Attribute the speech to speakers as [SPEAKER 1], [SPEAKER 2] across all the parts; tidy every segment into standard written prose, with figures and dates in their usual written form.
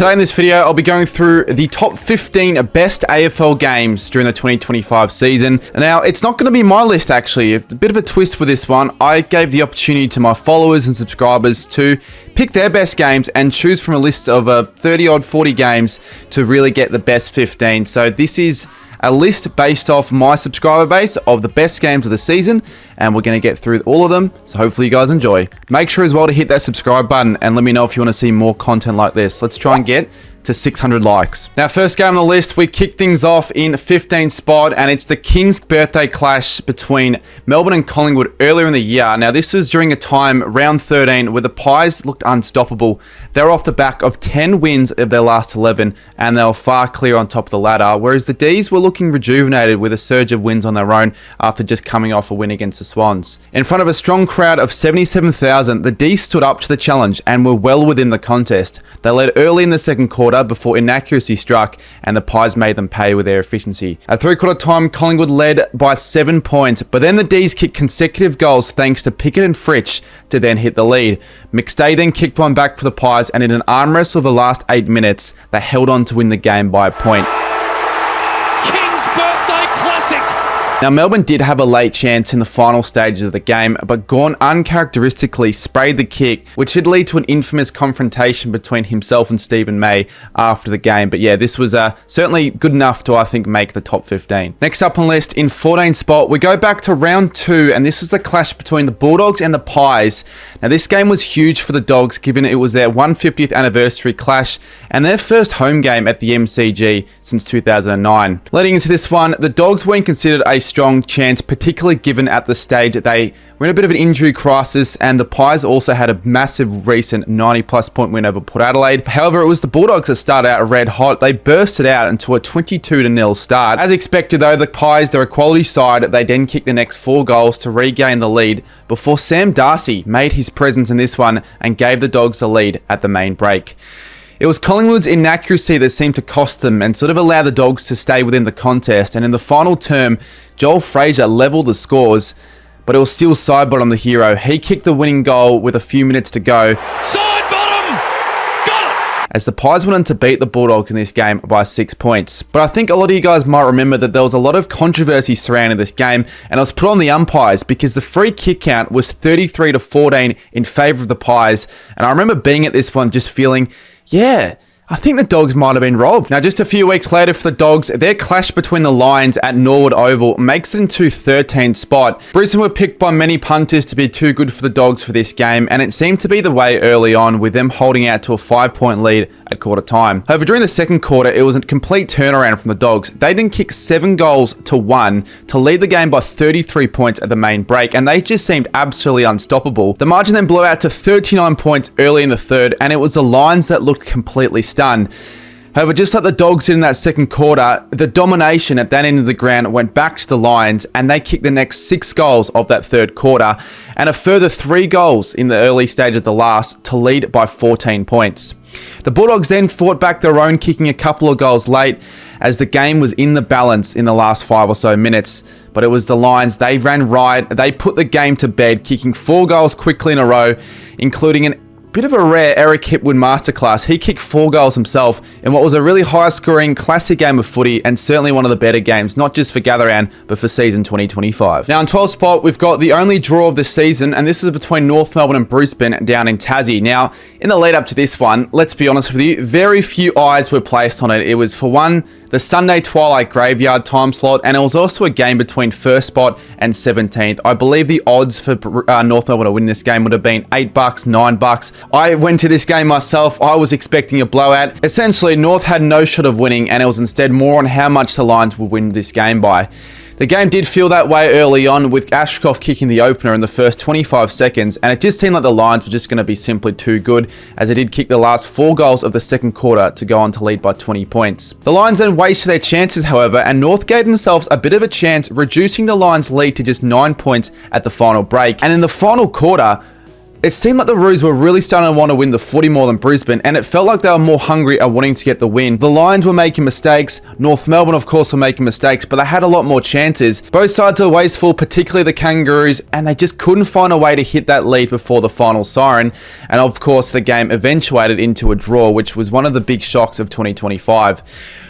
[SPEAKER 1] Today in this video, I'll be going through the top 15 best AFL games during the 2025 season. Now, it's not going to be my list actually, a bit of a twist with this one. I gave the opportunity to my followers and subscribers to pick their best games and choose from a list of 30 odd 40 games to really get the best 15. So this is a list based off my subscriber base of the best games of the season, and we're going to get through all of them, so hopefully you guys enjoy. Make sure as well to hit that subscribe button and let me know if you want to see more content like this. Let's try and get to 600 likes. Now, first game on the list, we kick things off in 15th spot, and it's the King's birthday clash between Melbourne and Collingwood earlier in the year. Now, this was during a time, round 13, where the Pies looked unstoppable. They were off the back of 10 wins of their last 11, and they were far clear on top of the ladder, whereas the D's were looking rejuvenated with a surge of wins on their own after just coming off a win against the Swans. In front of a strong crowd of 77,000, the D's stood up to the challenge and were well within the contest. They led early in the second quarter before inaccuracy struck, and the Pies made them pay with their efficiency. At three-quarter time, Collingwood led by 7 points, but then the D's kicked consecutive goals thanks to Pickett and Fritsch to then hit the lead. McStay then kicked one back for the Pies, and in an arm wrestle of the last 8 minutes, they held on to win the game by a point.
[SPEAKER 2] King's birthday classic!
[SPEAKER 1] Now, Melbourne did have a late chance in the final stages of the game, but Gawn uncharacteristically sprayed the kick, which should lead to an infamous confrontation between himself and Stephen May after the game. But yeah, this was certainly good enough to, I think, make the top 15. Next up on the list, in 14th spot, we go back to round 2, and this was the clash between the Bulldogs and the Pies. Now, this game was huge for the Dogs, given it was their 150th anniversary clash and their first home game at the MCG since 2009. Leading into this one, the Dogs weren't considered a strong chance, particularly given at the stage that they were in a bit of an injury crisis, and the Pies also had a massive recent 90-plus point win over Port Adelaide. However, it was the Bulldogs that started out red hot. They bursted out into a 22-0 start. As expected though, the Pies, they're a quality side. They then kicked the next 4 goals to regain the lead before Sam Darcy made his presence in this one and gave the Dogs the lead at the main break. It was Collingwood's inaccuracy that seemed to cost them and sort of allow the Dogs to stay within the contest, and in the final term, Joel Fraser levelled the scores, but it was still side bottom the hero. He kicked the winning goal with a few minutes to go.
[SPEAKER 2] Side bottom! Got it!
[SPEAKER 1] As the Pies went on to beat the Bulldogs in this game by 6 points. But I think a lot of you guys might remember that there was a lot of controversy surrounding this game, and it was put on the umpires because the free kick count was 33-14 in favour of the Pies, and I remember being at this one just feeling, yeah, I think the Dogs might have been robbed. Now, just a few weeks later for the Dogs, their clash between the Lions at Norwood Oval makes it into 13th spot. Brisbane were picked by many punters to be too good for the Dogs for this game, and it seemed to be the way early on, with them holding out to a 5-point lead at quarter time. However, during the second quarter, it was a complete turnaround from the Dogs. They then kicked 7 goals to 1 to lead the game by 33 points at the main break, and they just seemed absolutely unstoppable. The margin then blew out to 39 points early in the third, and it was the Lions that looked completely stunned. However, just like the Dogs did in that second quarter, the domination at that end of the ground went back to the Lions, and they kicked the next 6 goals of that third quarter and a further 3 goals in the early stage of the last to lead by 14 points. The Bulldogs then fought back their own, kicking a couple of goals late as the game was in the balance in the last 5 or so minutes. But it was the Lions, they ran riot, they put the game to bed, kicking 4 goals quickly in a row, including an bit of a rare Eric Hipwood masterclass. He kicked 4 goals himself in what was a really high-scoring, classic game of footy, and certainly one of the better games, not just for Gather-Round, but for season 2025. Now, in 12th spot, we've got the only draw of the season, and this is between North Melbourne and Brisbane down in Tassie. Now, in the lead-up to this one, let's be honest with you, very few eyes were placed on it. It was, for one, the Sunday twilight graveyard time slot, and it was also a game between first spot and 17th. I believe the odds for North Melbourne to win this game would have been $8, $9. I went to this game myself. I was expecting a blowout. Essentially, North had no shot of winning, and it was instead more on how much the Lions would win this game by. The game did feel that way early on, with Ashcroft kicking the opener in the first 25 seconds, and it just seemed like the Lions were just going to be simply too good, as they did kick the last 4 goals of the second quarter to go on to lead by 20 points. The Lions then wasted their chances, however, and North gave themselves a bit of a chance, reducing the Lions' lead to just 9 points at the final break. And in the final quarter, It seemed like the Roos were really starting to want to win the footy more than Brisbane, and it felt like they were more hungry at wanting to get the win. The Lions were making mistakes, North Melbourne of course were making mistakes, but they had a lot more chances. Both sides were wasteful, particularly the Kangaroos, and they just couldn't find a way to hit that lead before the final siren, and of course the game eventuated into a draw, which was one of the big shocks of 2025.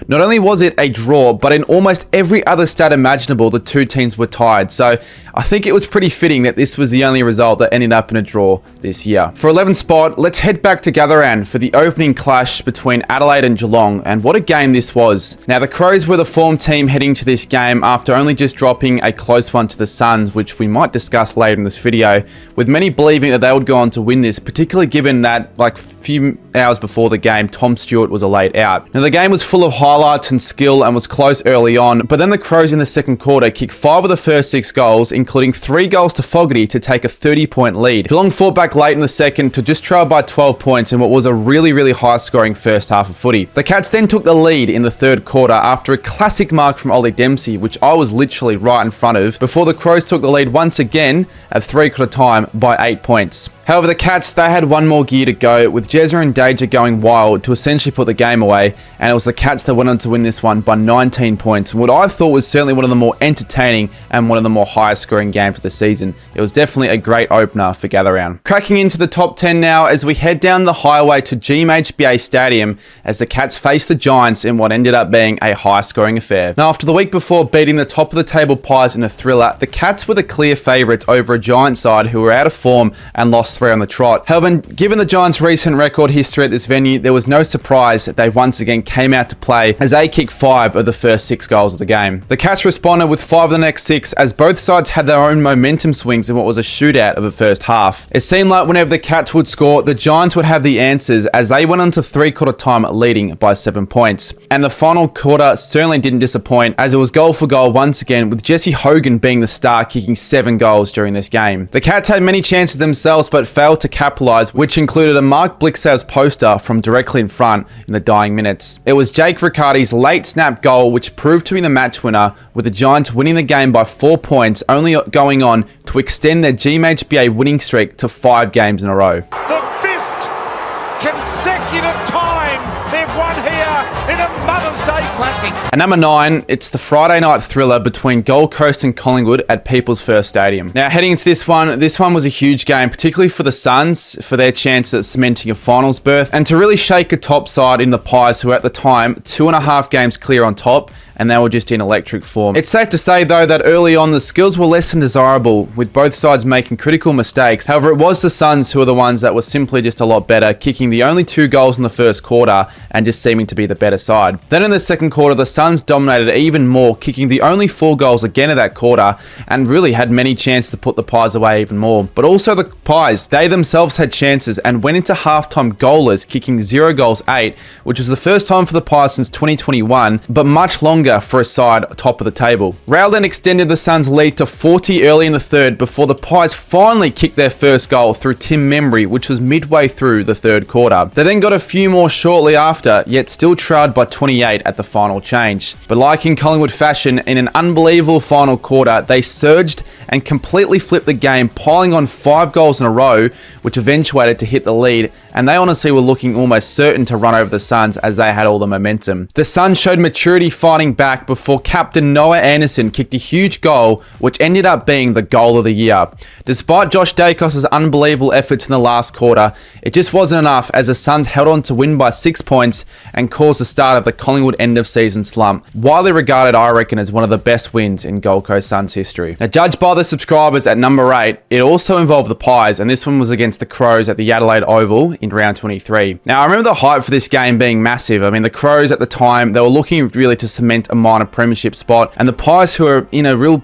[SPEAKER 1] Not only was it a draw, but in almost every other stat imaginable, the two teams were tied, so I think it was pretty fitting that this was the only result that ended up in a draw this year. For 11th spot, let's head back to Gatherand for the opening clash between Adelaide and Geelong, and what a game this was. Now, the Crows were the form team heading to this game after only just dropping a close one to the Suns, which we might discuss later in this video, with many believing that they would go on to win this, particularly given that, like, a few hours before the game, Tom Stewart was laid out. Now, the game was full of highlights and skill and was close early on, but then the Crows in the second quarter kicked 5 of the first 6 goals, including 3 goals to Fogarty to take a 30-point lead. Geelong fought back late in the second to just trail by 12 points in what was a really high-scoring first half of footy. The Cats then took the lead in the third quarter after a classic mark from Ollie Dempsey, which I was literally right in front of, before the Crows took the lead once again at 3/4 time by 8 points. However, the Cats, they had one more gear to go, with Jezza and Deja going wild to essentially put the game away, and it was the Cats that went on to win this one by 19 points, and what I thought was certainly one of the more entertaining and one of the more highest scoring games of the season. It was definitely a great opener for Gatherround. Cracking into the top 10 now as we head down the highway to GMHBA Stadium as the Cats face the Giants in what ended up being a high scoring affair. Now, after the week before beating the top of the table Pies in a thriller, the Cats were the clear favourites over a Giants side who were out of form and lost 3 on the trot. However, given the Giants' recent record history at this venue, there was no surprise that they once again came out to play as they kicked 5 of the first 6 goals of the game. The Cats responded with 5 of the next 6 as both sides had their own momentum swings in what was a shootout of the first half. It seemed like whenever the Cats would score, the Giants would have the answers as they went on to 3/4 time leading by 7 points. And the final quarter certainly didn't disappoint as it was goal for goal once again, with Jesse Hogan being the star kicking 7 goals during this game. The Cats had many chances themselves but failed to capitalise, which included a Mark Blixow's poster from directly in front in the dying minutes. It was Jake Riccardi's late snap goal which proved to be the match winner, with the Giants winning the game by 4 points, only going on to extend their GMHBA winning streak to 5 games in a row.
[SPEAKER 2] The 5th consecutive time they've won here in a Mother's Day classic.
[SPEAKER 1] And number 9, it's the Friday night thriller between Gold Coast and Collingwood at People's First Stadium. Now, heading into this one was a huge game, particularly for the Suns, for their chance at cementing a finals berth, and to really shake a top side in the Pies, who at the time, 2.5 games clear on top, and they were just in electric form. It's safe to say, though, that early on the skills were less than desirable, with both sides making critical mistakes. However, it was the Suns who were the ones that were simply just a lot better, kicking the only 2 goals in the first quarter and just seeming to be the better side. Then in the second quarter, the Suns dominated even more, kicking the only 4 goals again of that quarter, and really had many chances to put the Pies away even more. But also the Pies, they themselves had chances and went into halftime goalless, kicking 0 goals 8, which was the first time for the Pies since 2021, but much longer for a side top of the table. Rail then extended the Suns' lead to 40 early in the third before the Pies finally kicked their first goal through Tim Membry, which was midway through the third quarter. They then got a few more shortly after, yet still trailed by 28 at the final change. But like in Collingwood fashion, in an unbelievable final quarter, they surged and completely flipped the game, piling on 5 goals in a row, which eventuated to hit the lead, and they honestly were looking almost certain to run over the Suns as they had all the momentum. The Suns showed maturity fighting back before captain Noah Anderson kicked a huge goal, which ended up being the goal of the year. Despite Josh Dacos' unbelievable efforts in the last quarter, it just wasn't enough as the Suns held on to win by 6 points and caused the start of the Collingwood end of season slump, widely regarded, I reckon, as one of the best wins in Gold Coast Suns history. Now, judged by the subscribers at number 8, it also involved the Pies, and this one was against the Crows at the Adelaide Oval in round 23. Now, I remember the hype for this game being massive. I mean, the Crows at the time, they were looking really to cement a minor premiership spot, and the Pies, who are in a real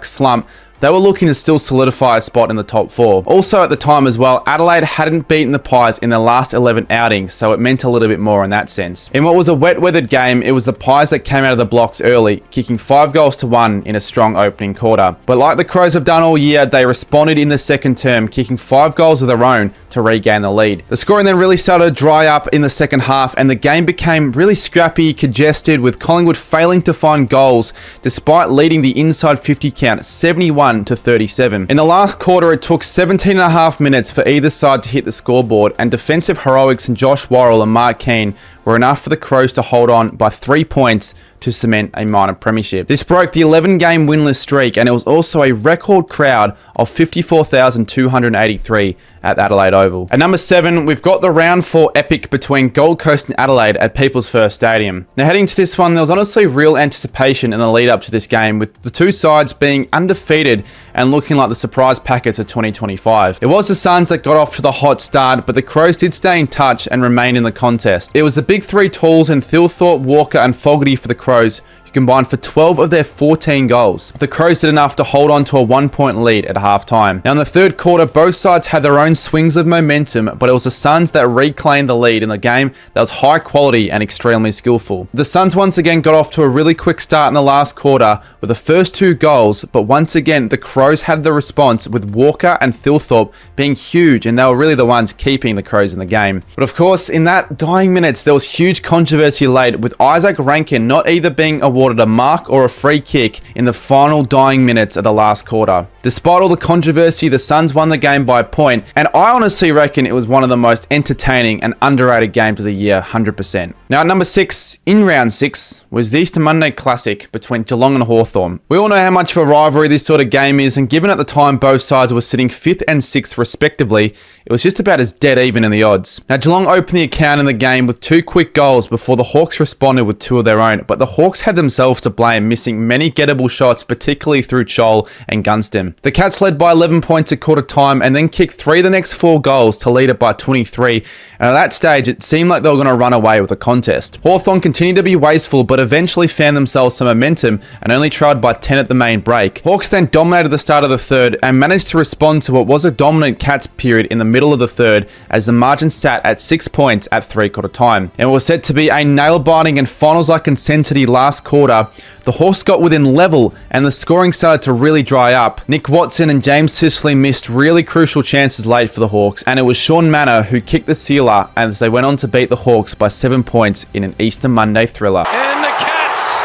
[SPEAKER 1] slump, they were looking to still solidify a spot in the top 4. Also at the time as well, Adelaide hadn't beaten the Pies in their last 11 outings, so it meant a little bit more in that sense. In what was a wet-weathered game, it was the Pies that came out of the blocks early, kicking 5 goals to 1 in a strong opening quarter. But like the Crows have done all year, they responded in the second term, kicking 5 goals of their own to regain the lead. The scoring then really started to dry up in the second half, and the game became really scrappy, congested, with Collingwood failing to find goals despite leading the inside 50 count 71 41-37. In the last quarter, it took 17.5 minutes for either side to hit the scoreboard, and defensive heroics in Josh Worrell and Mark Keane were enough for the Crows to hold on by 3 points to cement a minor premiership. This broke the 11-game winless streak, and it was also a record crowd of 54,283 at Adelaide Oval. At number 7, we've got the round 4 epic between Gold Coast and Adelaide at People's First Stadium. Now, heading to this one, there was honestly real anticipation in the lead up to this game, with the two sides being undefeated and looking like the surprise packets of 2025. It was the Suns that got off to the hot start, but the Crows did stay in touch and remain in the contest. It was the big three tools in Thilthorpe, Walker and Fogarty for the Crows, who combined for 12 of their 14 goals. The Crows did enough to hold on to a 1-point lead at halftime. Now in the third quarter, both sides had their own swings of momentum, but it was the Suns that reclaimed the lead in the game that was high quality and extremely skillful. The Suns once again got off to a really quick start in the last quarter with the first 2 goals, but once again the Crows had the response, with Walker and Thilthorpe being huge, and they were really the ones keeping the Crows in the game. But of course, in that dying minutes, there was huge controversy laid, with Isaac Rankin not either being awarded a mark or a free kick in the final dying minutes of the last quarter. Despite all the controversy, the Suns won the game by a point, and I honestly reckon it was one of the most entertaining and underrated games of the year, 100%. Now at number 6, in round 6, was the Easter Monday Classic between Geelong and Hawthorn. We all know how much of a rivalry this sort of game is, and given at the time both sides were sitting 5th and 6th respectively, it was just about as dead even in the odds. Now Geelong opened the account in the game with 2 quick goals before the Hawks responded with 2 of their own, but the Hawks had themselves to blame, missing many gettable shots, particularly through Chol and Gunston. The Cats led by 11 points at quarter time and then kicked 3 of the next 4 goals to lead it by 23, and at that stage it seemed like they were going to run away with the contest. Hawthorn continued to be wasteful, but eventually found themselves some momentum and only trailed by 10 at the main break. Hawks then dominated the start of the third and managed to respond to what was a dominant Cats period in the middle of the third, as the margin sat at 6 points at 3/4 time. And it was set to be a nail-biting and finals-like intensity last quarter. The Hawks got within level and the scoring started to really dry up. Nick Watson and James Sicily missed really crucial chances late for the Hawks, and it was Sean Manor who kicked the sealer as they went on to beat the Hawks by 7 points in an Easter Monday thriller.
[SPEAKER 2] And the Cats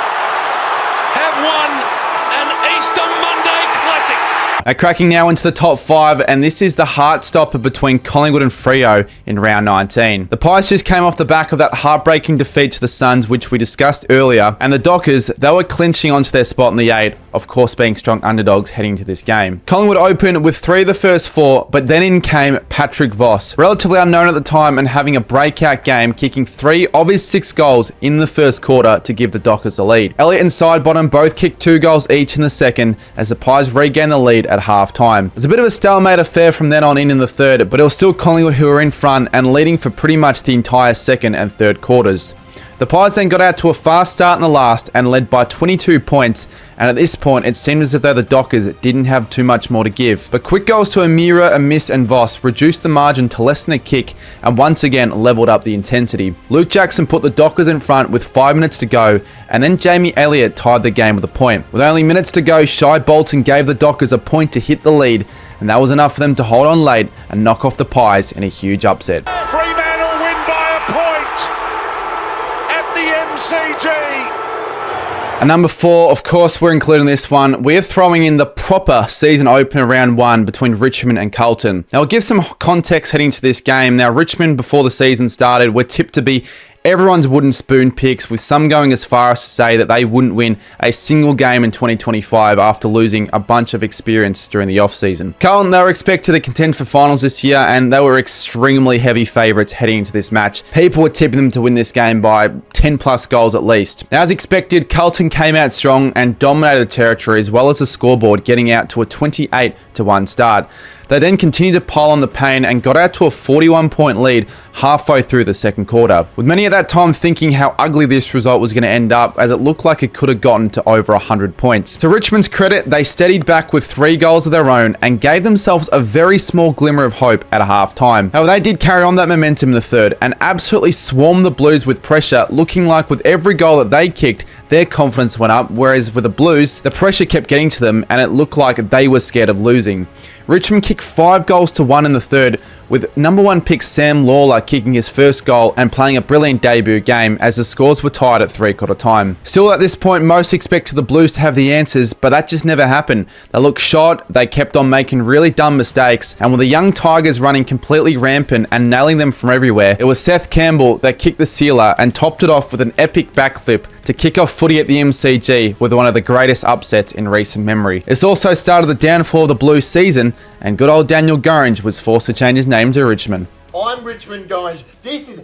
[SPEAKER 2] have won an Easter Monday Classic.
[SPEAKER 1] Cracking now into the top 5, and this is the heart stopper between Collingwood and Freo in round 19. The Pies just came off the back of that heartbreaking defeat to the Suns, which we discussed earlier, and the Dockers, they were clinching onto their spot in the 8, of course being strong underdogs heading to this game. Collingwood opened with 3 of the first 4, but then in came Patrick Voss, relatively unknown at the time and having a breakout game, kicking 3 of his 6 goals in the first quarter to give the Dockers the lead. Elliott and Sidebottom both kicked 2 goals each in the second as the Pies regained the lead at half-time. It was a bit of a stalemate affair from then on in the third, but it was still Collingwood who were in front and leading for pretty much the entire second and third quarters. The Pies then got out to a fast start in the last and led by 22 points, and at this point it seemed as if though the Dockers didn't have too much more to give. But quick goals to Amira, Amiss and Voss reduced the margin to less than a kick and once again levelled up the intensity. Luke Jackson put the Dockers in front with 5 minutes to go, and then Jamie Elliott tied the game with a point. With only minutes to go, Shai Bolton gave the Dockers a point to hit the lead, and that was enough for them to hold on late and knock off the Pies in a huge upset.
[SPEAKER 2] Fremantle win by a point at the MCG.
[SPEAKER 1] And number 4, of course, we're including this one. We're throwing in the proper season opener round 1 between Richmond and Carlton. Now, I'll give some context heading to this game. Now, Richmond, before the season started, were tipped to be everyone's wooden spoon picks, with some going as far as to say that they wouldn't win a single game in 2025 after losing a bunch of experience during the off-season. Carlton, they were expected to contend for finals this year, and they were extremely heavy favourites heading into this match. People were tipping them to win this game by 10 plus goals at least. Now, as expected, Carlton came out strong and dominated the territory as well as the scoreboard, getting out to a 28-1 start. They then continued to pile on the pain and got out to a 41-point lead halfway through the second quarter, with many at that time thinking how ugly this result was going to end up, as it looked like it could have gotten to over 100 points. To Richmond's credit, they steadied back with 3 goals of their own and gave themselves a very small glimmer of hope at a half-time. However, they did carry on that momentum in the third and absolutely swarmed the Blues with pressure, looking like with every goal that they kicked, their confidence went up, whereas with the Blues, the pressure kept getting to them and it looked like they were scared of losing. Richmond kicked 5 goals to 1 in the third, with number 1 pick Sam Lawler kicking his first goal and playing a brilliant debut game as the scores were tied at 3/4 time. Still at this point, most expected the Blues to have the answers, but that just never happened. They looked shot, they kept on making really dumb mistakes, and with the young Tigers running completely rampant and nailing them from everywhere, it was Seth Campbell that kicked the sealer and topped it off with an epic backflip to kick off footy at the MCG with one of the greatest upsets in recent memory. This also started the downfall of the Blues season, and good old Daniel Gorringe was forced to change his name to Richmond.
[SPEAKER 3] I'm Richmond Gorringe. This is...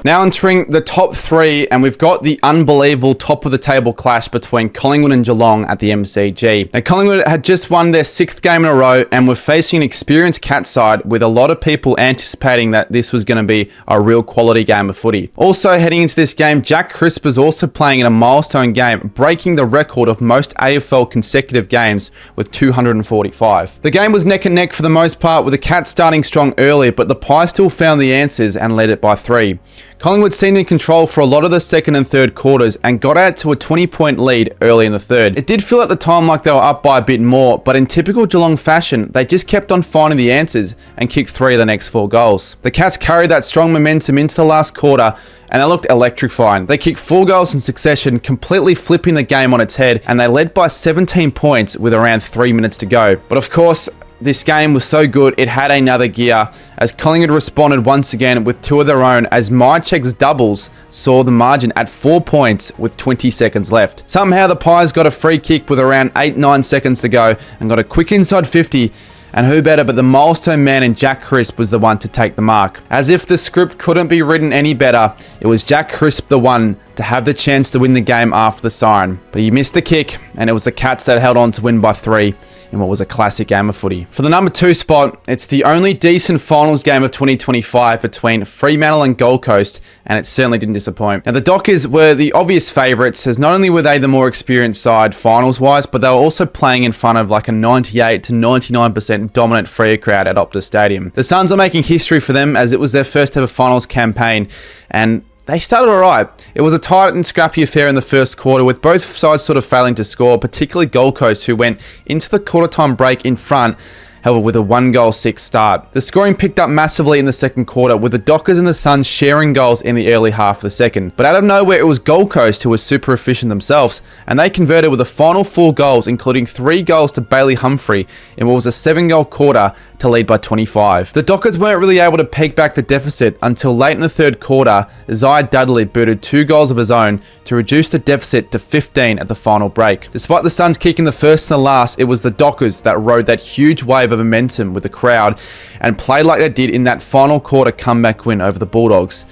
[SPEAKER 1] Now entering the top 3, and we've got the unbelievable top of the table clash between Collingwood and Geelong at the MCG. Now Collingwood had just won their 6th game in a row and were facing an experienced Cat side with a lot of people anticipating that this was going to be a real quality game of footy. Also heading into this game, Jack Crisp was also playing in a milestone game, breaking the record of most AFL consecutive games with 245. The game was neck and neck for the most part, with the Cats starting strong early, but the Pies still found the answers and led it by 3. Collingwood seemed in control for a lot of the second and third quarters and got out to a 20-point lead early in the third. It did feel at the time like they were up by a bit more, but in typical Geelong fashion, they just kept on finding the answers and kicked 3 of the next 4 goals. The Cats carried that strong momentum into the last quarter, and they looked electrifying. They kicked 4 goals in succession, completely flipping the game on its head, and they led by 17 points with around 3 minutes to go. But of course, this game was so good, it had another gear, as Collingwood responded once again with 2 of their own, as Mychek's doubles saw the margin at 4 points with 20 seconds left. Somehow the Pies got a free kick with around 8-9 seconds to go and got a quick inside 50, and who better but the milestone man in Jack Crisp was the one to take the mark. As if the script couldn't be written any better, it was Jack Crisp the one to have the chance to win the game after the siren. But he missed the kick, and it was the Cats that held on to win by 3 in what was a classic game of footy. For the number 2 spot, it's the only decent finals game of 2025 between Fremantle and Gold Coast, and it certainly didn't disappoint. Now the Dockers were the obvious favourites, as not only were they the more experienced side finals-wise, but they were also playing in front of like a 98 to 99% dominant Freo crowd at Optus Stadium. The Suns are making history for them, as it was their first ever finals campaign, and they started alright. It was a tight and scrappy affair in the first quarter, with both sides sort of failing to score, particularly Gold Coast, who went into the quarter-time break in front, however with a 1-6 start. The scoring picked up massively in the second quarter, with the Dockers and the Suns sharing goals in the early half of the second. But out of nowhere, it was Gold Coast who was super efficient themselves, and they converted with the final 4 goals, including 3 goals to Bailey Humphrey in what was a 7-goal quarter to lead by 25. The Dockers weren't really able to peg back the deficit until late in the third quarter. Zai Dudley booted 2 goals of his own to reduce the deficit to 15 at the final break. Despite the Suns kicking the first and the last, it was the Dockers that rode that huge wave of momentum with the crowd and played like they did in that final quarter comeback win over the Bulldogs.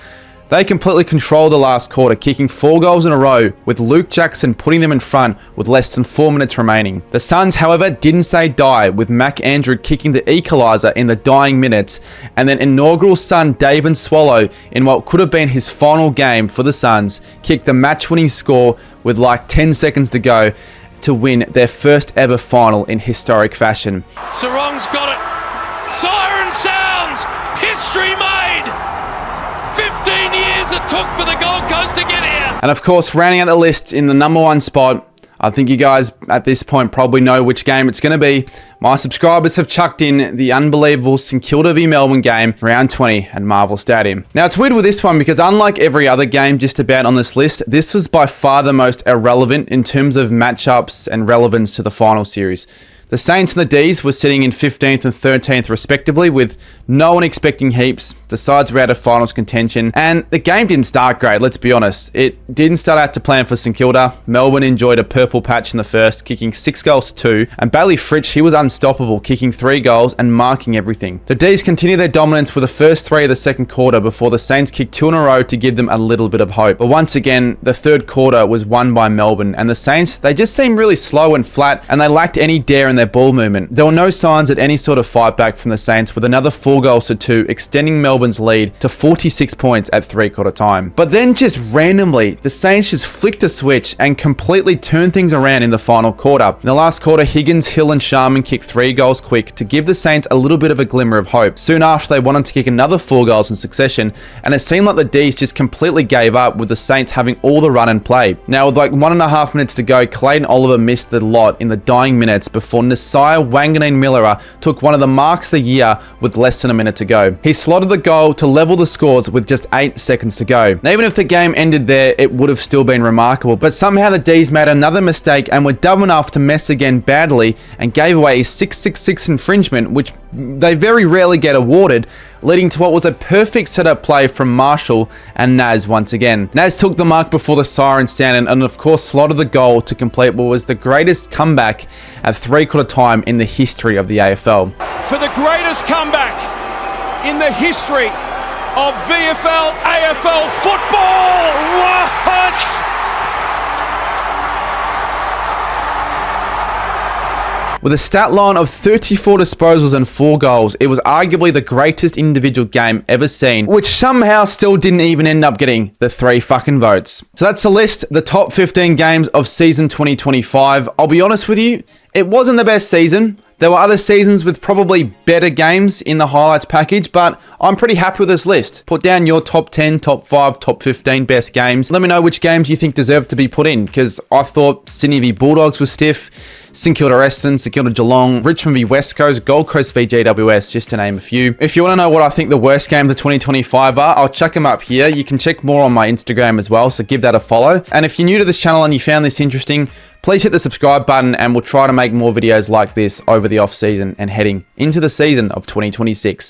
[SPEAKER 1] They completely controlled the last quarter, kicking 4 goals in a row, with Luke Jackson putting them in front with less than 4 minutes remaining. The Suns, however, didn't say die, with Mac Andrew kicking the equaliser in the dying minutes, and then inaugural Sun David Swallow, in what could have been his final game for the Suns, kicked the match-winning score with like 10 seconds to go to win their first ever final in historic fashion.
[SPEAKER 4] Sarong's got it. Siren sounds. History made. 15 years it took for the Gold Coast to get here.
[SPEAKER 1] And of course, rounding out the list in the number 1 spot, I think you guys at this point probably know which game it's going to be. My subscribers have chucked in the unbelievable St Kilda v Melbourne game, round 20 at Marvel Stadium. Now it's weird with this one because unlike every other game just about on this list, this was by far the most irrelevant in terms of matchups and relevance to the final series. The Saints and the D's were sitting in 15th and 13th respectively, with no one expecting heaps. The sides were out of finals contention, and the game didn't start great, let's be honest. It didn't start out to plan for St Kilda. Melbourne enjoyed a purple patch in the first, kicking 6 goals to 2, and Bailey Fritsch, he was unstoppable, kicking 3 goals and marking everything. The D's continued their dominance with the first 3 of the second quarter before the Saints kicked 2 in a row to give them a little bit of hope. But once again, the third quarter was won by Melbourne, and the Saints, they just seemed really slow and flat, and they lacked any dare in their ball movement. There were no signs at any sort of fight back from the Saints, with another 4 4 goals to 2, extending Melbourne's lead to 46 points at 3/4 time. But then just randomly, the Saints just flicked a switch and completely turned things around in the final quarter. In the last quarter, Higgins, Hill and Sharman kicked 3 goals quick to give the Saints a little bit of a glimmer of hope. Soon after, they wanted to kick another 4 goals in succession, and it seemed like the D's just completely gave up, with the Saints having all the run and play. Now, with like 1.5 minutes to go, Clayton Oliver missed the lot in the dying minutes before Nasiah Wanganeen-Miller took one of the marks of the year with less than a minute to go. He slotted the goal to level the scores with just 8 seconds to go. Now, even if the game ended there, it would have still been remarkable, but somehow the D's made another mistake and were dumb enough to mess again badly and gave away a 666 infringement, which they very rarely get awarded, leading to what was a perfect setup play from Marshall and Naz once again. Naz took the mark before the siren sounded and of course slotted the goal to complete what was the greatest comeback at 3/4 time in the history of the AFL.
[SPEAKER 2] For the greatest comeback in the history of VFL AFL football. What?
[SPEAKER 1] With a stat line of 34 disposals and 4 goals, it was arguably the greatest individual game ever seen, which somehow still didn't even end up getting the 3 fucking votes. So that's the list, the top 15 games of season 2025. I'll be honest with you, it wasn't the best season. There were other seasons with probably better games in the highlights package, but I'm pretty happy with this list. Put down your top 10, top 5, top 15 best games. Let me know which games you think deserve to be put in, because I thought Sydney v Bulldogs was stiff, St Kilda Essendon, St Kilda Geelong, Richmond v West Coast, Gold Coast v GWS, just to name a few. If you want to know what I think the worst games of 2025 are, I'll chuck them up here. You can check more on my Instagram as well, so give that a follow. And if you're new to this channel and you found this interesting, please hit the subscribe button and we'll try to make more videos like this over the off season and heading into the season of 2026.